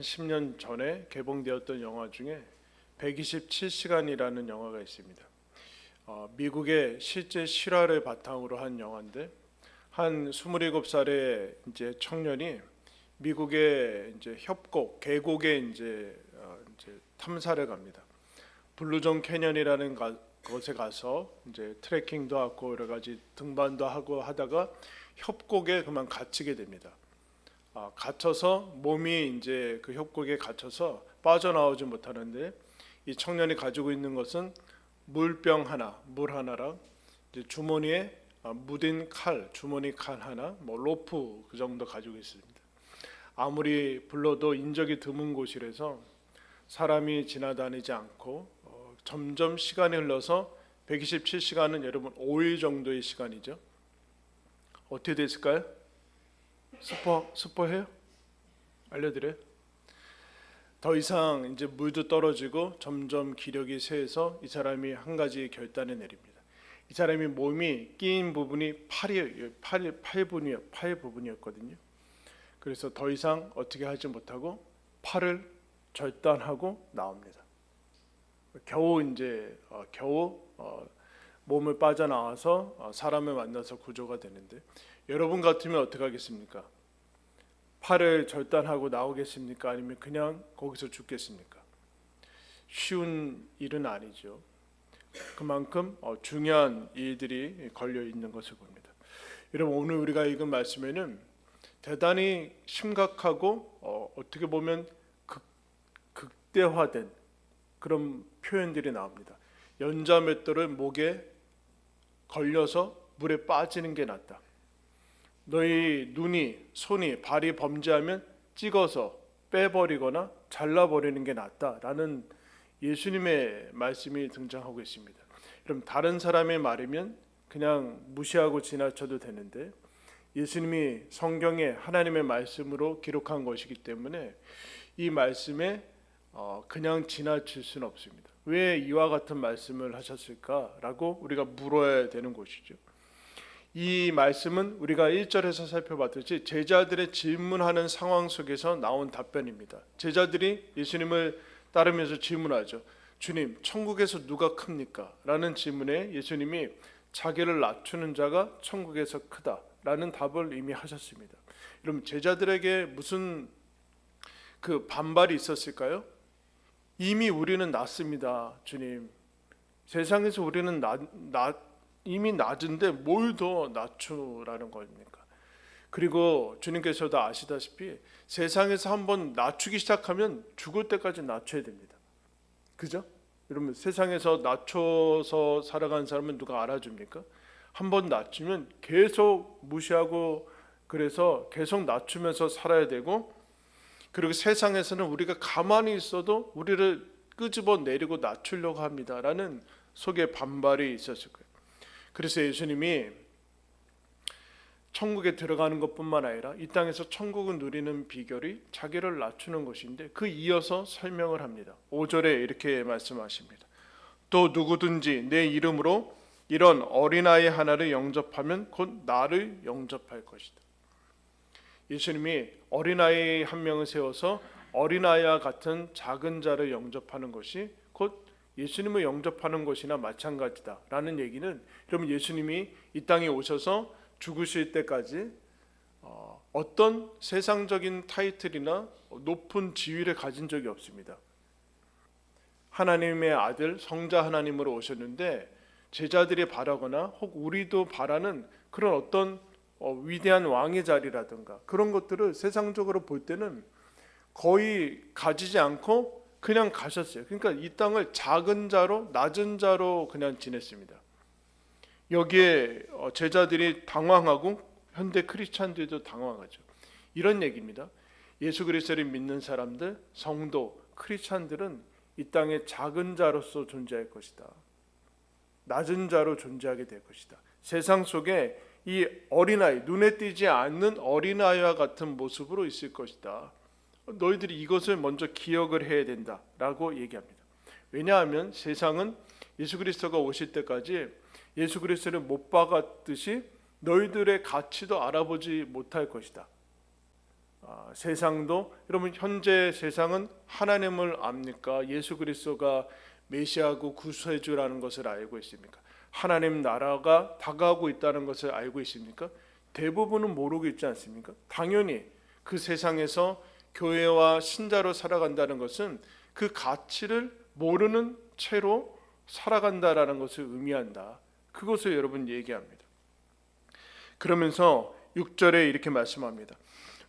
10년 전에 개봉되었던 영화 중에 127시간이라는 영화가 있습니다. 미국의 실제 실화를 바탕으로 한 영화인데 한 27살의 이제 청년이 미국의 이제 계곡에 이제 탐사를 갑니다. 블루존 캐년이라는 곳에 가서 이제 트레킹도 하고 여러 가지 등반도 하고 하다가 협곡에 그만 갇히게 됩니다. 갇혀서 몸이 이제 그 협곡에 갇혀서 빠져나오지 못하는데 이 청년이 가지고 있는 것은 물 하나랑 이제 주머니에 무딘 주머니 칼 하나, 뭐 로프 그 정도 가지고 있습니다. 아무리 불러도 인적이 드문 곳이라서 사람이 지나다니지 않고 점점 시간이 흘러서 127시간은 여러분 5일 정도의 시간이죠. 어떻게 됐을까요? 스포해요? 알려드려요? 더 이상 이제 물도 떨어지고 점점 기력이 쇠해서 이 사람이 한 가지 결단을 내립니다. 이 사람이 몸이 끼인 부분이 팔 부분이었거든요. 그래서 더 이상 어떻게 하지 못하고 팔을 절단하고 나옵니다. 겨우 몸을 빠져나와서 사람을 만나서 구조가 되는데 여러분 같으면 어떻게 하겠습니까? 팔을 절단하고 나오겠습니까? 아니면 그냥 거기서 죽겠습니까? 쉬운 일은 아니죠. 그만큼 중요한 일들이 걸려 있는 것을 봅니다. 여러분 오늘 우리가 읽은 말씀에는 대단히 심각하고 어떻게 보면 극대화된 그런 표현들이 나옵니다. 연자맷돌을 목에 걸려서 물에 빠지는 게 낫다. 너희 눈이, 손이, 발이 범죄하면 찍어서 빼버리거나 잘라버리는 게 낫다라는 예수님의 말씀이 등장하고 있습니다. 그럼 다른 사람의 말이면 그냥 무시하고 지나쳐도 되는데 예수님이 성경에 하나님의 말씀으로 기록한 것이기 때문에 이 말씀에 그냥 지나칠 수는 없습니다. 왜 이와 같은 말씀을 하셨을까라고 우리가 물어야 되는 것이죠. 이 말씀은 우리가 1절에서 살펴봤듯이 제자들의 질문하는 상황 속에서 나온 답변입니다. 제자들이 예수님을 따르면서 질문하죠. 주님, 천국에서 누가 큽니까? 라는 질문에 예수님이 자기를 낮추는 자가 천국에서 크다라는 답을 이미 하셨습니다. 그럼 제자들에게 무슨 그 반발이 있었을까요? 이미 우리는 낮습니다, 주님. 세상에서 우리는 이미 낮은데 뭘 더 낮추라는 겁니까? 그리고 주님께서도 아시다시피 세상에서 한번 낮추기 시작하면 죽을 때까지 낮춰야 됩니다. 그죠? 여러분 세상에서 낮춰서 살아가는 사람은 누가 알아줍니까? 한번 낮추면 계속 무시하고 그래서 계속 낮추면서 살아야 되고 그리고 세상에서는 우리가 가만히 있어도 우리를 끄집어 내리고 낮추려고 합니다라는 속에 반발이 있었을 거예요. 그래서 예수님이 천국에 들어가는 것뿐만 아니라 이 땅에서 천국을 누리는 비결이 자기를 낮추는 것인데 그 이어서 설명을 합니다. 5절에 이렇게 말씀하십니다. 또 누구든지 내 이름으로 이런 어린아이 하나를 영접하면 곧 나를 영접할 것이다. 예수님이 어린아이 한 명을 세워서 어린아이와 같은 작은 자를 영접하는 것이 곧 예수님을 영접하는 것이나 마찬가지다라는 얘기는 그러면 예수님이 이 땅에 오셔서 죽으실 때까지 어떤 세상적인 타이틀이나 높은 지위를 가진 적이 없습니다. 하나님의 아들 성자 하나님으로 오셨는데 제자들이 바라거나 혹 우리도 바라는 그런 어떤 위대한 왕의 자리라든가 그런 것들을 세상적으로 볼 때는 거의 가지지 않고 그냥 가셨어요. 그러니까 이 땅을 작은 자로 낮은 자로 그냥 지냈습니다. 여기에 제자들이 당황하고 현대 크리스찬들도 당황하죠. 이런 얘기입니다. 예수 그리스도를 믿는 사람들, 성도, 크리스찬들은 이 땅에 작은 자로서 존재할 것이다. 낮은 자로 존재하게 될 것이다. 세상 속에 이 어린아이, 눈에 띄지 않는 어린아이와 같은 모습으로 있을 것이다. 너희들이 이것을 먼저 기억을 해야 된다라고 얘기합니다. 왜냐하면 세상은 예수 그리스도가 오실 때까지 예수 그리스도를 못 박았듯이 너희들의 가치도 알아보지 못할 것이다. 세상도 여러분 현재 세상은 하나님을 압니까? 예수 그리스도가 메시아고 구세주라는 것을 알고 있습니까? 하나님 나라가 다가오고 있다는 것을 알고 있습니까? 대부분은 모르고 있지 않습니까? 당연히 그 세상에서 교회와 신자로 살아간다는 것은 그 가치를 모르는 채로 살아간다라는 것을 의미한다. 그것을 여러분 얘기합니다. 그러면서 6절에 이렇게 말씀합니다.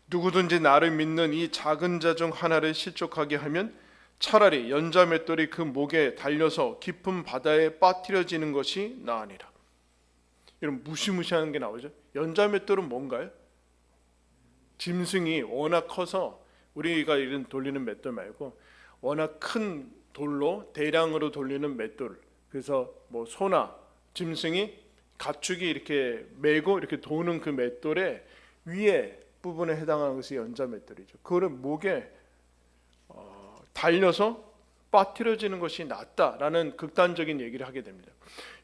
누구든지 나를 믿는 이 작은 자 중 하나를 실족하게 하면 차라리 연자 맷돌이 그 목에 달려서 깊은 바다에 빠뜨려지는 것이 나으니라. 이런 무시무시한 게 나오죠. 연자 맷돌은 뭔가요? 짐승이 워낙 커서 우리가 이런 돌리는 맷돌 말고 워낙 큰 돌로 대량으로 돌리는 맷돌. 그래서 뭐 소나 짐승이 가축이 이렇게 메고 이렇게 도는 그 맷돌의 위에 부분에 해당하는 것이 연자 맷돌이죠. 그거를 목에 달려서 빠뜨려지는 것이 낫다라는 극단적인 얘기를 하게 됩니다.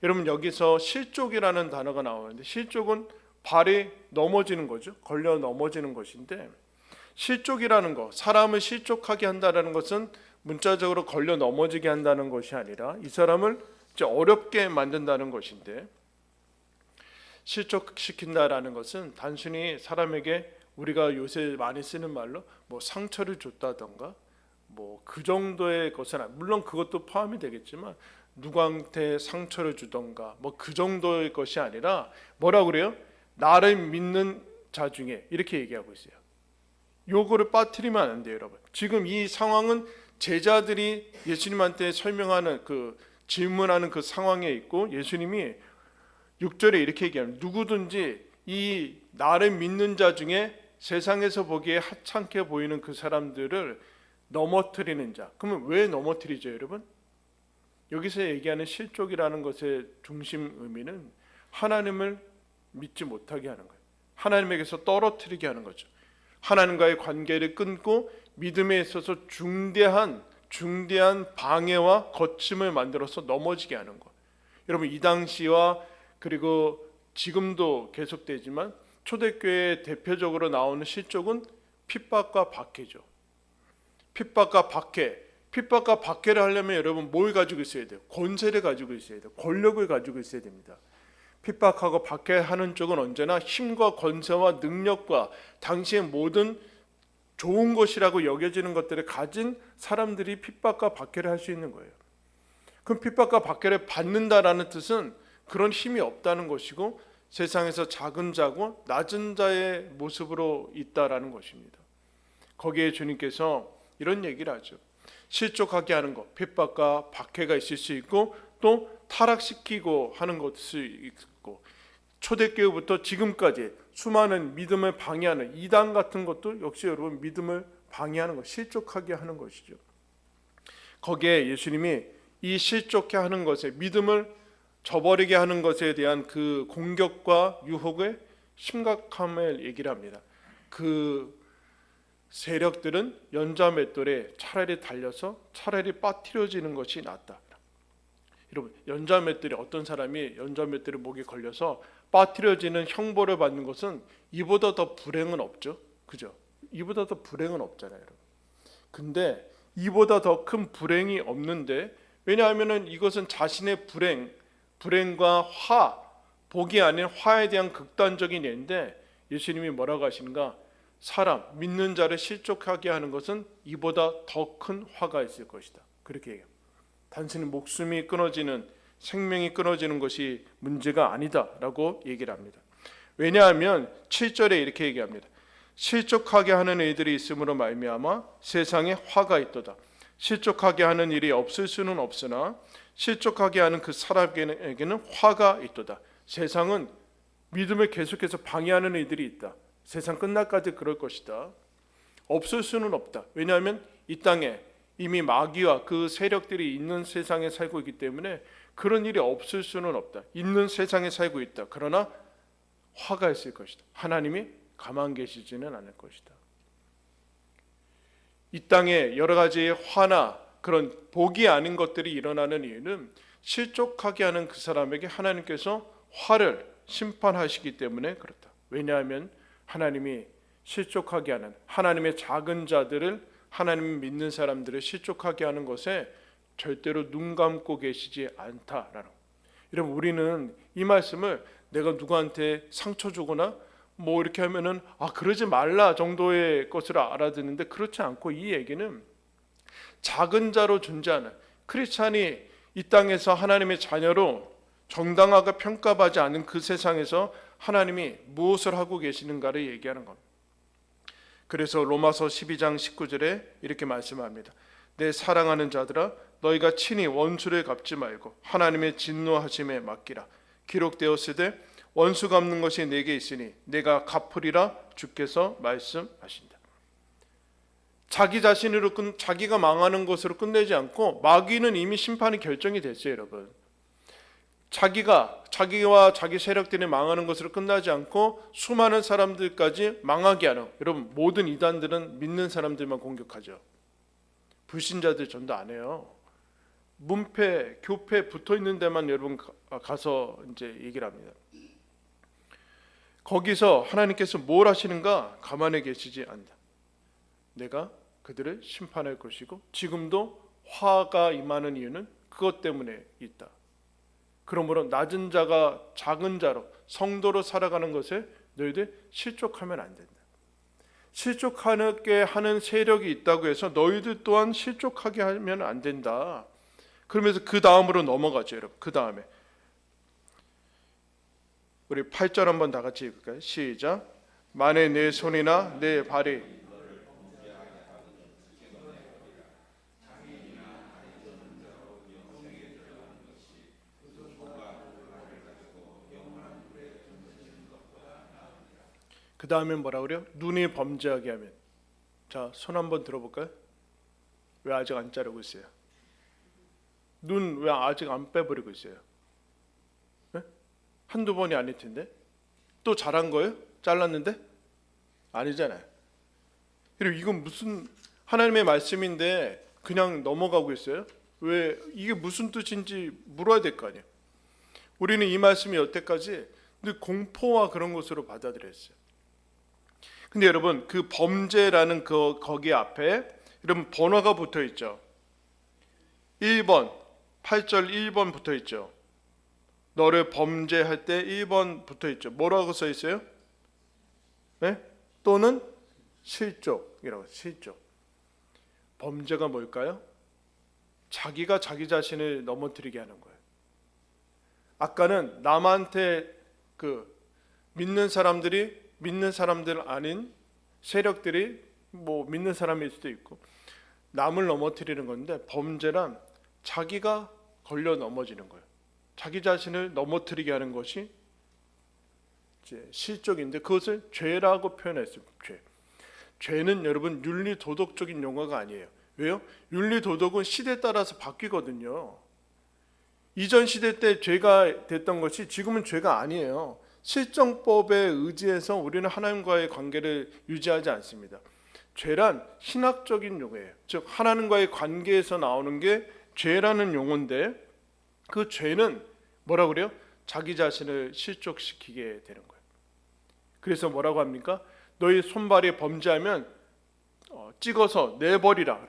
여러분 여기서 실족이라는 단어가 나오는데 실족은 발이 넘어지는 거죠. 걸려 넘어지는 것인데 실족이라는 거, 사람을 실족하게 한다는 것은 문자적으로 걸려 넘어지게 한다는 것이 아니라 이 사람을 이제 어렵게 만든다는 것인데, 실족시킨다라는 것은 단순히 사람에게 우리가 요새 많이 쓰는 말로 뭐 상처를 줬다던가 뭐 그 정도의 것은 물론 그것도 포함이 되겠지만 누구한테 상처를 주던가 뭐 그 정도의 것이 아니라 뭐라 그래요? 나를 믿는 자 중에 이렇게 얘기하고 있어요. 요거를 빠뜨리면 안 돼요, 여러분. 지금 이 상황은 제자들이 예수님한테 설명하는 그 질문하는 그 상황에 있고 예수님이 6절에 이렇게 얘기합니다. 누구든지 이 나를 믿는 자 중에 세상에서 보기에 하찮게 보이는 그 사람들을 넘어뜨리는 자. 그러면 왜 넘어뜨리죠, 여러분? 여기서 얘기하는 실족이라는 것의 중심 의미는 하나님을 믿지 못하게 하는 거예요. 하나님에게서 떨어뜨리게 하는 거죠. 하나님과의 관계를 끊고 믿음에 있어서 중대한 방해와 거침을 만들어서 넘어지게 하는 것. 여러분 이 당시와 그리고 지금도 계속되지만 초대교회에 대표적으로 나오는 실족은 핍박과 박해죠. 핍박과 박해를 하려면 여러분 뭘 가지고 있어야 돼요? 권세를 가지고 있어야 돼요. 권력을 가지고 있어야 됩니다. 핍박하고 박해하는 쪽은 언제나 힘과 권세와 능력과 당시의 모든 좋은 것이라고 여겨지는 것들을 가진 사람들이 핍박과 박해를 할 수 있는 거예요. 그럼 핍박과 박해를 받는다라는 뜻은 그런 힘이 없다는 것이고 세상에서 작은 자고 낮은 자의 모습으로 있다라는 것입니다. 거기에 주님께서 이런 얘기를 하죠. 실족하게 하는 것, 핍박과 박해가 있을 수 있고 또 타락시키고 하는 것이 있고 초대교회부터 지금까지 수많은 믿음을 방해하는 이단 같은 것도 역시 여러분 믿음을 방해하는 것, 실족하게 하는 것이죠. 거기에 예수님이 이 실족해 하는 것에 믿음을 저버리게 하는 것에 대한 그 공격과 유혹의 심각함을 얘기를 합니다. 그 세력들은 연자 맷돌에 차라리 달려서 차라리 빠뜨려지는 것이 낫다. 여러분 연자 맷돌이 어떤 사람이 연자 맷돌이 목에 걸려서 빠뜨려지는 형벌을 받는 것은 이보다 더 불행은 없죠. 그죠? 이보다 더 불행은 없잖아요, 여러분. 근데 이보다 더 큰 불행이 없는데 왜냐하면은 이것은 자신의 불행과 복이 아닌 화에 대한 극단적인 예인데 예수님이 뭐라고 하시는가? 사람, 믿는 자를 실족하게 하는 것은 이보다 더 큰 화가 있을 것이다. 그렇게 얘기해요. 단순히 목숨이 끊어지는 생명이 끊어지는 것이 문제가 아니다라고 얘기를 합니다. 왜냐하면 7절에 이렇게 얘기합니다. 실족하게 하는 이들이 있음으로 말미암아 세상에 화가 있도다. 실족하게 하는 일이 없을 수는 없으나 실족하게 하는 그 사람에게는 화가 있도다. 세상은 믿음을 계속해서 방해하는 이들이 있다. 세상 끝날까지 그럴 것이다. 없을 수는 없다. 왜냐하면 이 땅에 이미 마귀와 그 세력들이 있는 세상에 살고 있기 때문에 그런 일이 없을 수는 없다. 있는 세상에 살고 있다. 그러나 화가 있을 것이다. 하나님이 가만 계시지는 않을 것이다. 이 땅에 여러 가지의 화나 그런 복이 아닌 것들이 일어나는 이유는 실족하게 하는 그 사람에게 하나님께서 화를 심판하시기 때문에 그렇다. 왜냐하면 하나님이 실족하게 하는, 하나님의 작은 자들을, 하나님 믿는 사람들을 실족하게 하는 것에 절대로 눈 감고 계시지 않다라는. 여러분, 우리는 이 말씀을 내가 누구한테 상처 주거나 뭐 이렇게 하면은 그러지 말라 정도의 것을 알아듣는데, 그렇지 않고 이 얘기는 작은 자로 존재하는 크리스찬이 이 땅에서 하나님의 자녀로 정당하게 평가받지 않은 그 세상에서 하나님이 무엇을 하고 계시는가를 얘기하는 겁니다. 그래서 로마서 12장 19절에 이렇게 말씀합니다. 내 사랑하는 자들아, 너희가 친히 원수를 갚지 말고 하나님의 진노하심에 맡기라. 기록되었으되 원수 갚는 것이 내게 있으니 내가 갚으리라 주께서 말씀하신다. 자기 자신으로 자기가 망하는 것으로 끝내지 않고, 마귀는 이미 심판이 결정이 됐어요, 여러분. 자기와 자기 세력들이 망하는 것으로 끝나지 않고 수많은 사람들까지 망하게 하는, 여러분, 모든 이단들은 믿는 사람들만 공격하죠. 불신자들 전도 안 해요. 문패, 교패 붙어 있는 데만 여러분 가서 이제 얘기를 합니다. 거기서 하나님께서 뭘 하시는가 가만히 계시지 않는다. 내가 그들을 심판할 것이고 지금도 화가 임하는 이유는 그것 때문에 있다. 그러므로 낮은 자가 작은 자로 성도로 살아가는 것에 너희들 실족하면 안 된다. 실족하게 하는 세력이 있다고 해서 너희들 또한 실족하게 하면 안 된다. 그러면서 그 다음으로 넘어가죠, 여러분. 그 다음에 우리 8절 한번 다 같이 읽을까요? 시작. 만에 내 손이나 내 발이 그 다음에 뭐라 그래요? 눈이 범죄하게 하면. 자, 손 한번 들어볼까요? 왜 아직 안 자르고 있어요? 눈 왜 아직 안 빼버리고 있어요? 네? 한두 번이 아닐 텐데. 또 잘한 거예요? 잘랐는데? 아니잖아요. 그리고 이건 무슨 하나님의 말씀인데 그냥 넘어가고 있어요? 왜 이게 무슨 뜻인지 물어야 될 거 아니에요. 우리는 이 말씀이 여태까지 공포와 그런 것으로 받아들였어요. 근데 여러분, 그 범죄라는 거기 앞에 여러분 번호가 붙어 있죠. 1번, 8절 1번 붙어 있죠. 너를 범죄할 때 1번 붙어 있죠. 뭐라고 써 있어요? 네? 또는 실족이라고. 실족. 범죄가 뭘까요? 자기가 자기 자신을 넘어뜨리게 하는 거예요. 아까는 남한테 믿는 사람들 아닌 세력들이 뭐 믿는 사람일 수도 있고 남을 넘어뜨리는 건데, 범죄란 자기가 걸려 넘어지는 거예요. 자기 자신을 넘어뜨리게 하는 것이 이제 실족인데, 그것을 죄라고 표현했어요. 죄는 여러분 윤리 도덕적인 용어가 아니에요. 왜요? 윤리 도덕은 시대에 따라서 바뀌거든요. 이전 시대 때 죄가 됐던 것이 지금은 죄가 아니에요. 실정법에 의지해서 우리는 하나님과의 관계를 유지하지 않습니다. 죄란 신학적인 용어예요. 즉 하나님과의 관계에서 나오는 게 죄라는 용어인데, 그 죄는 뭐라고 그래요? 자기 자신을 실족시키게 되는 거예요. 그래서 뭐라고 합니까? 너희 손발이 범죄하면 찍어서 내버리라.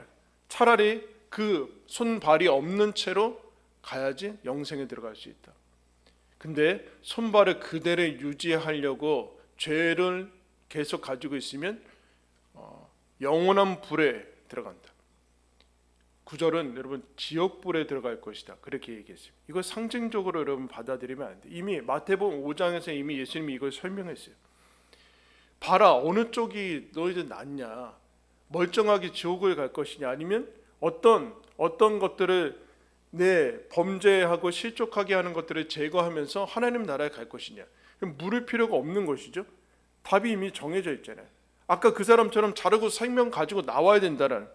차라리 그 손발이 없는 채로 가야지 영생에 들어갈 수 있다. 근데 손발을 그대로 유지하려고 죄를 계속 가지고 있으면 영원한 불에 들어간다. 9절은 여러분 지옥불에 들어갈 것이다. 그렇게 얘기했습니다. 이거 상징적으로 여러분 받아들이면 안 돼. 이미 마태복음 5장에서 이미 예수님이 이걸 설명했어요. 봐라, 어느 쪽이 너희들 낫냐? 멀쩡하게 지옥을 갈 것이냐, 아니면 어떤 것들을 내 범죄하고 실족하게 하는 것들을 제거하면서 하나님 나라에 갈 것이냐. 물을 필요가 없는 것이죠. 답이 이미 정해져 있잖아요. 아까 그 사람처럼 자르고 생명 가지고 나와야 된다는.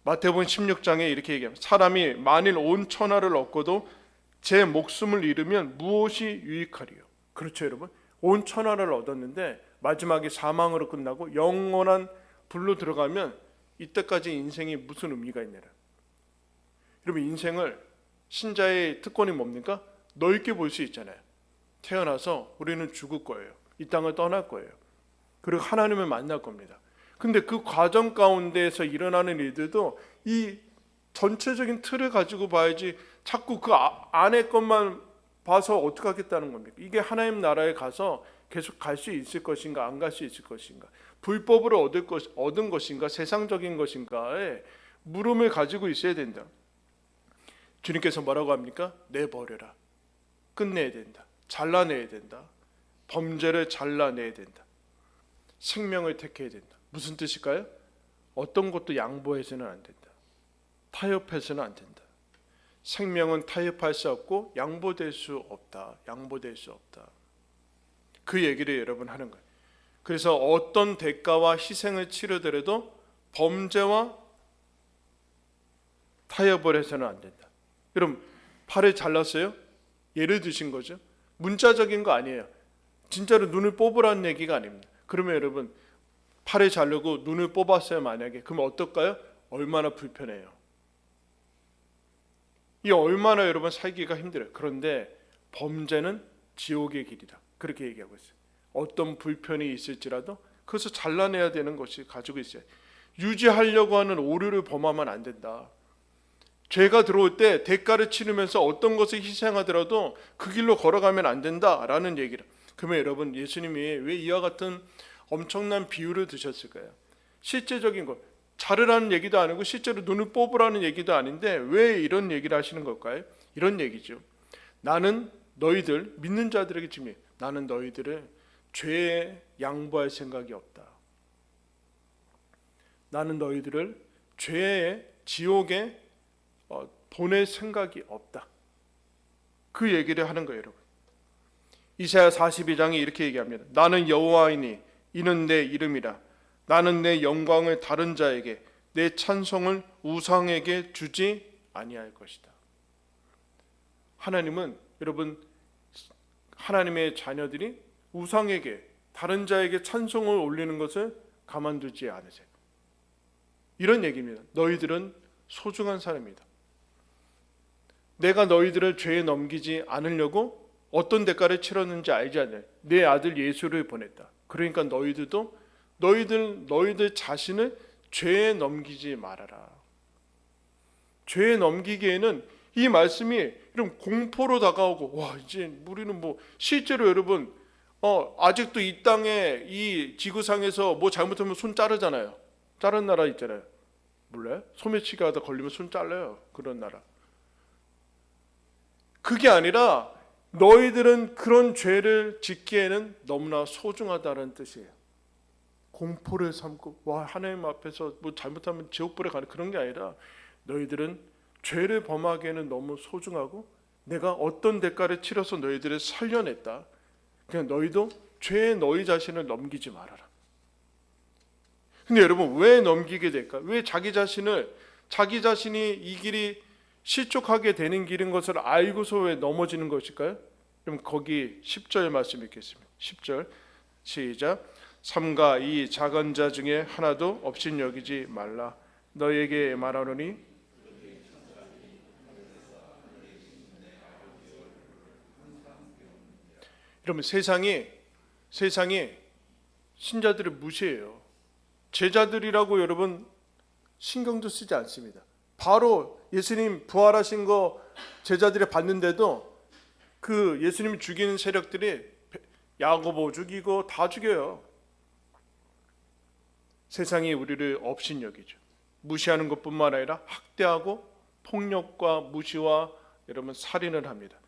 마태복음 16장에 이렇게 얘기합니다. 사람이 만일 온 천하를 얻고도 제 목숨을 잃으면 무엇이 유익하리요? 그렇죠, 여러분. 온 천하를 얻었는데 마지막에 사망으로 끝나고 영원한 불로 들어가면 이때까지 인생이 무슨 의미가 있느냐. 여러분, 인생을 신자의 특권이 뭡니까? 넓게 볼 수 있잖아요. 태어나서 우리는 죽을 거예요. 이 땅을 떠날 거예요. 그리고 하나님을 만날 겁니다. 근데 그 과정 가운데에서 일어나는 일들도 이 전체적인 틀을 가지고 봐야지 자꾸 그 안에 것만 봐서 어떻게 하겠다는 겁니까? 이게 하나님 나라에 가서 계속 갈 수 있을 것인가 안 갈 수 있을 것인가, 불법으로 얻은 것인가 세상적인 것인가에 물음을 가지고 있어야 된다. 주님께서 뭐라고 합니까? 내버려라. 끝내야 된다. 잘라내야 된다. 범죄를 잘라내야 된다. 생명을 택해야 된다. 무슨 뜻일까요? 어떤 것도 양보해서는 안 된다. 타협해서는 안 된다. 생명은 타협할 수 없고 양보될 수 없다. 양보될 수 없다. 그 얘기를 여러분 하는 거예요. 그래서 어떤 대가와 희생을 치르더라도 범죄와 타협을 해서는 안 된다. 여러분, 팔을 잘랐어요? 예를 드신 거죠. 문자적인 거 아니에요. 진짜로 눈을 뽑으라는 얘기가 아닙니다. 그러면 여러분, 팔을 자르고 눈을 뽑았어요 만약에. 그러면 어떨까요? 얼마나 불편해요. 이 얼마나 여러분 살기가 힘들어요. 그런데 범죄는 지옥의 길이다. 그렇게 얘기하고 있어요. 어떤 불편이 있을지라도 그것을 잘라내야 되는 것이 가지고 있어요. 유지하려고 하는 오류를 범하면 안 된다. 죄가 들어올 때 대가를 치르면서 어떤 것을 희생하더라도 그 길로 걸어가면 안 된다라는 얘기를. 그러면 여러분, 예수님이 왜 이와 같은 엄청난 비유를 드셨을까요? 실제적인 것, 자르라는 얘기도 아니고 실제로 눈을 뽑으라는 얘기도 아닌데 왜 이런 얘기를 하시는 걸까요? 이런 얘기죠. 나는 너희들, 믿는 자들에게 지금 나는 너희들을 죄에 양보할 생각이 없다. 나는 너희들을 죄의 지옥에 보낼 생각이 없다. 그 얘기를 하는 거예요, 여러분. 이사야 42장이 이렇게 얘기합니다. 나는 여호와이니 이는 내 이름이라. 나는 내 영광을 다른 자에게, 내 찬송을 우상에게 주지 아니할 것이다. 하나님은 여러분, 하나님의 자녀들이 우상에게, 다른 자에게 찬송을 올리는 것을 가만두지 않으세요. 이런 얘기입니다. 너희들은 소중한 사람이다. 내가 너희들을 죄에 넘기지 않으려고 어떤 대가를 치렀는지 알지 않냐. 내 아들 예수를 보냈다. 그러니까 너희들도 너희들 자신을 죄에 넘기지 말아라. 죄에 넘기기에는 이 말씀이 이런 공포로 다가오고, 와, 이제 우리는 뭐 실제로 여러분 아직도 이 땅에 이 지구상에서 뭐 잘못하면 손 자르잖아요. 자른 나라 있잖아요. 몰라요? 소매치기 하다 걸리면 손 잘라요. 그런 나라. 그게 아니라 너희들은 그런 죄를 짓기에는 너무나 소중하다는 뜻이에요. 공포를 삼고 와, 하나님 앞에서 뭐 잘못하면 지옥불에 가는 그런 게 아니라 너희들은 죄를 범하기에는 너무 소중하고 내가 어떤 대가를 치러서 너희들을 살려냈다. 그냥 너희도 죄에 너희 자신을 넘기지 말아라. 근데 여러분, 왜 넘기게 될까? 왜 자기 자신이 이 길이 실족하게 되는 길인 것을 알고서 왜 넘어지는 것일까요? 그럼 거기 10절 말씀 읽겠습니다. 10절 시작. 삼가 이 작은 자 중에 하나도 없인 여기지 말라. 너에게 말하노니 여러분, 세상이 신자들을 무시해요. 제자들이라고 여러분 신경도 쓰지 않습니다. 바로 예수님 부활하신 거 제자들이 봤는데도 그 예수님 죽이는 세력들이 야고보 죽이고 다 죽여요. 세상이 우리를 없인 여기죠. 무시하는 것뿐만 아니라 학대하고 폭력과 무시와 여러분 살인을 합니다.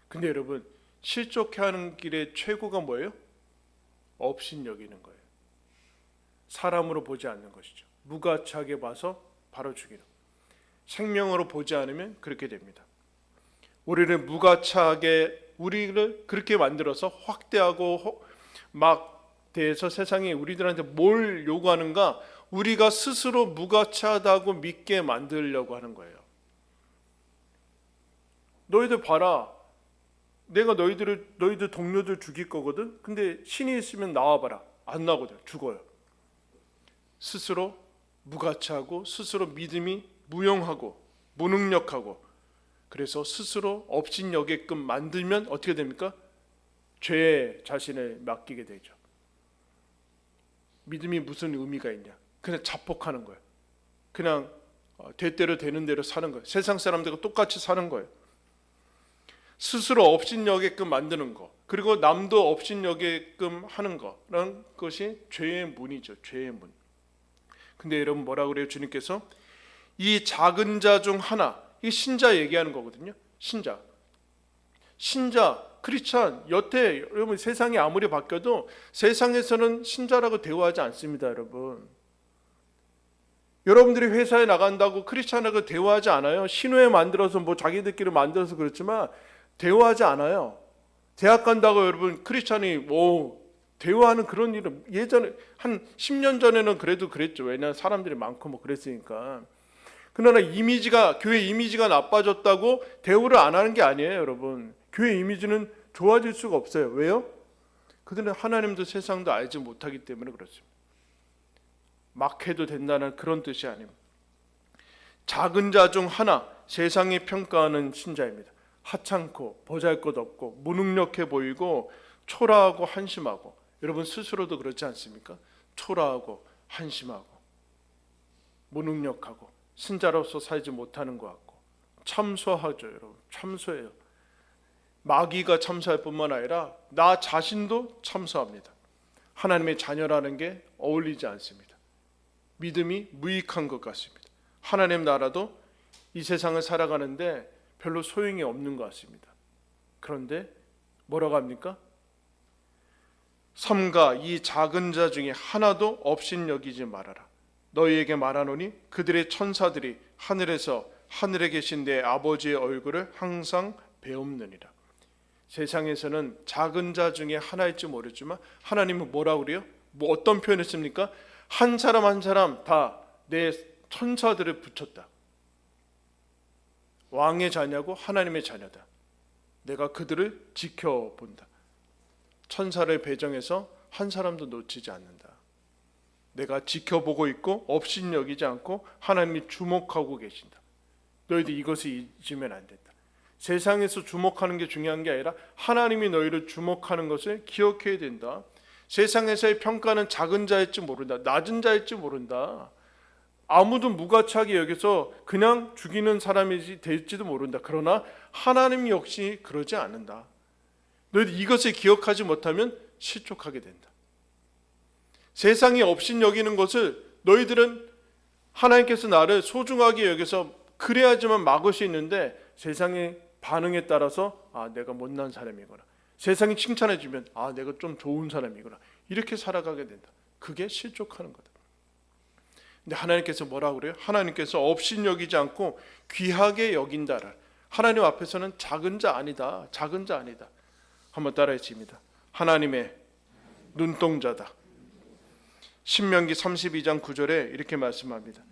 근데 여러분, 실족해하는 길의 최고가 뭐예요? 없인 여기는 거예요. 사람으로 보지 않는 것이죠. 무가치하게 봐서 바로 죽이는. 생명으로 보지 않으면 그렇게 됩니다. 우리를 무가치하게, 우리를 그렇게 만들어서 확대하고 막 대해서 세상이 우리들한테 뭘 요구하는가? 우리가 스스로 무가치하다고 믿게 만들려고 하는 거예요. 너희들 봐라. 내가 너희들 동료들 죽일 거거든. 근데 신이 있으면 나와봐라. 안 나오거든. 죽어요. 스스로 무가치하고 스스로 믿음이 무용하고 무능력하고, 그래서 스스로 없인 여게끔 만들면 어떻게 됩니까? 죄에 자신을 맡기게 되죠. 믿음이 무슨 의미가 있냐? 그냥 자폭하는 거예요. 그냥 대대로 되는 대로 사는 거예요. 세상 사람들과 똑같이 사는 거예요. 스스로 업신여게끔 만드는 거, 그리고 남도 업신여게끔 하는 거라는 것이 죄의 문이죠. 죄의 문. 근데 여러분 뭐라고 그래요? 주님께서 이 작은 자 중 하나, 이 신자 얘기하는 거거든요. 신자, 크리스찬, 여태 여러분 세상이 아무리 바뀌어도 세상에서는 신자라고 대우하지 않습니다, 여러분. 여러분들이 회사에 나간다고 크리스찬하고 대우하지 않아요. 신회 만들어서 뭐 자기들끼리 만들어서 그렇지만 대우하지 않아요. 대학 간다고 여러분 크리스찬이 대우하는 그런 일은 예전에 한 10년 전에는 그래도 그랬죠. 왜냐하면 사람들이 많고 뭐 그랬으니까. 그러나 교회 이미지가 나빠졌다고 대우를 안 하는 게 아니에요, 여러분. 교회 이미지는 좋아질 수가 없어요. 왜요? 그들은 하나님도 세상도 알지 못하기 때문에 그렇습니다. 막 해도 된다는 그런 뜻이 아닙니다. 작은 자 중 하나, 세상이 평가하는 신자입니다. 하찮고 보잘것없고 무능력해 보이고 초라하고 한심하고, 여러분 스스로도 그렇지 않습니까? 초라하고 한심하고 무능력하고 신자로서 살지 못하는 것 같고 참소하죠. 여러분 참소해요. 마귀가 참소할 뿐만 아니라 나 자신도 참소합니다. 하나님의 자녀라는 게 어울리지 않습니다. 믿음이 무익한 것 같습니다. 하나님 나라도 이 세상을 살아가는데 별로 소용이 없는 것 같습니다. 그런데 뭐라고 합니까? 삼가 이 작은 자 중에 하나도 업신여기지 말아라. 너희에게 말하노니 그들의 천사들이 하늘에 계신 내 아버지의 얼굴을 항상 배움느니라. 세상에서는 작은 자 중에 하나일지 모르지만 하나님은 뭐라고 그래요? 뭐 어떤 표현을 씁니까? 한 사람 한 사람 다 내 천사들을 붙였다. 왕의 자녀고 하나님의 자녀다. 내가 그들을 지켜본다. 천사를 배정해서 한 사람도 놓치지 않는다. 내가 지켜보고 있고 업신여기지 않고 하나님이 주목하고 계신다. 너희들 이것을 잊으면 안 된다. 세상에서 주목하는 게 중요한 게 아니라 하나님이 너희를 주목하는 것을 기억해야 된다. 세상에서의 평가는 작은 자일지 모른다. 낮은 자일지 모른다. 아무도 무가치하게 여기서 그냥 죽이는 사람이 될지도 모른다. 그러나 하나님 역시 그러지 않는다. 너희들 이것을 기억하지 못하면 실족하게 된다. 세상이 업신여기는 것을 너희들은 하나님께서 나를 소중하게 여기서 그래야지만 막을 수 있는데 세상의 반응에 따라서 내가 못난 사람이구나. 세상이 칭찬해주면 내가 좀 좋은 사람이구나. 이렇게 살아가게 된다. 그게 실족하는 거다. 근데 하나님께서 뭐라고 그래요? 하나님께서 업신여기지 않고 귀하게 여긴다라. 하나님 앞에서는 작은 자 아니다. 작은 자 아니다. 한번 따라해 줍니다. 하나님의 눈동자다. 신명기 32장 9절에 이렇게 말씀합니다.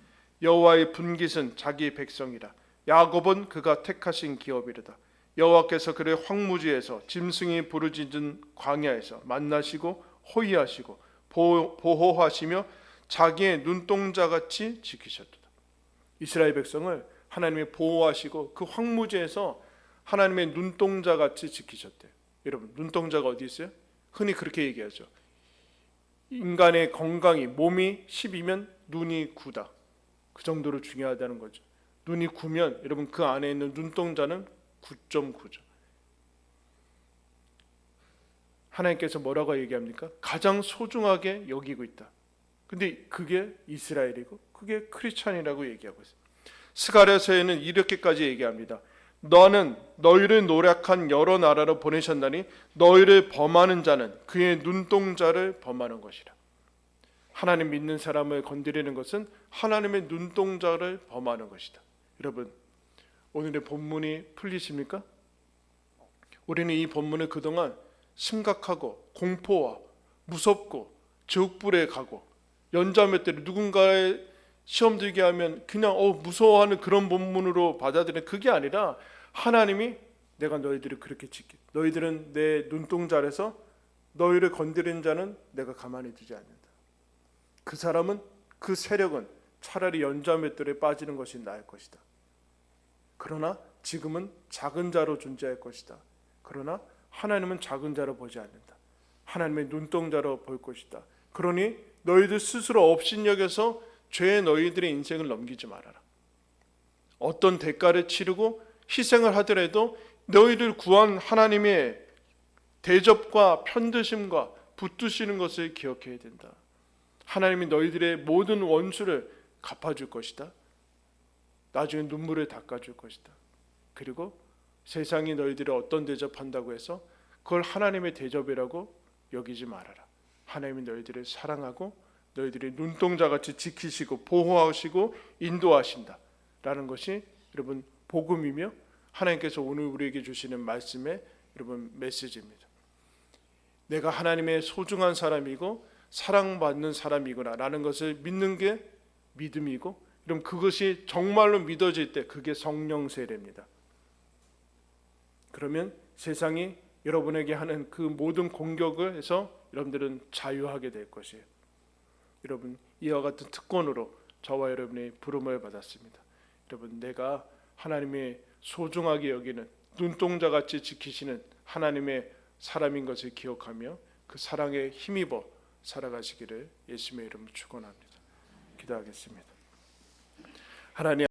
여호와의 분깃은 자기 백성이라. 야곱은 그가 택하신 기업이르다. 여호와께서 그를 황무지에서 짐승이 부르짖은 광야에서 만나시고 호위하시고 보호하시며 자기의 눈동자같이 지키셨도다. 이스라엘 백성을 하나님이 보호하시고 그 황무지에서 하나님의 눈동자같이 지키셨대요. 여러분 눈동자가 어디 있어요? 흔히 그렇게 얘기하죠. 인간의 건강이 몸이 10이면 눈이 9다. 그 정도로 중요하다는 거죠. 눈이 9면 여러분 그 안에 있는 눈동자는 9.9죠. 하나님께서 뭐라고 얘기합니까? 가장 소중하게 여기고 있다. 근데 그게 이스라엘이고 그게 크리스찬이라고 얘기하고 있어요. 스가랴서에는 이렇게까지 얘기합니다. 너는 너희를 노력한 여러 나라로 보내셨나니 너희를 범하는 자는 그의 눈동자를 범하는 것이라. 하나님 믿는 사람을 건드리는 것은 하나님의 눈동자를 범하는 것이다. 여러분 오늘의 본문이 풀리십니까? 우리는 이 본문을 그동안 심각하고 공포와 무섭고 지옥불에 가고 연자매 때를 누군가의 시험 들게 하면 그냥 무서워하는 그런 본문으로 받아들이는 그게 아니라 하나님이 내가 너희들을 그렇게 지키. 너희들은 내 눈동자 아래서 너희를 건드린 자는 내가 가만히 두지 않는다. 그 사람은 그 세력은 차라리 연자맷돌에 빠지는 것이 나을 것이다. 그러나 지금은 작은 자로 존재할 것이다. 그러나 하나님은 작은 자로 보지 않는다. 하나님의 눈동자로 볼 것이다. 그러니 너희들 스스로 업신여겨서 죄의 너희들의 인생을 넘기지 말아라. 어떤 대가를 치르고 희생을 하더라도 너희들 구한 하나님의 대접과 편드심과 붙드시는 것을 기억해야 된다. 하나님이 너희들의 모든 원수를 갚아줄 것이다. 나중에 눈물을 닦아줄 것이다. 그리고 세상이 너희들을 어떤 대접한다고 해서 그걸 하나님의 대접이라고 여기지 말아라. 하나님이 너희들을 사랑하고 너희들의 눈동자같이 지키시고 보호하시고 인도하신다 라는 것이 여러분 복음이며 하나님께서 오늘 우리에게 주시는 말씀의 여러분 메시지입니다. 내가 하나님의 소중한 사람이고 사랑받는 사람이구나 라는 것을 믿는 게 믿음이고, 그럼 그것이 정말로 믿어질 때 그게 성령 세례입니다. 그러면 세상이 여러분에게 하는 그 모든 공격을 해서 여러분들은 자유하게 될 것이에요. 여러분, 이와 같은 특권으로 저와 여러분의 부름을 받았습니다. 여러분, 내가 하나님의 소중하게 여기는 눈동자같이 지키시는 하나님의 사람인 것을 기억하며 그 사랑에 힘입어 살아가시기를 예수님의 이름으로 축원합니다. 기도하겠습니다. 하나님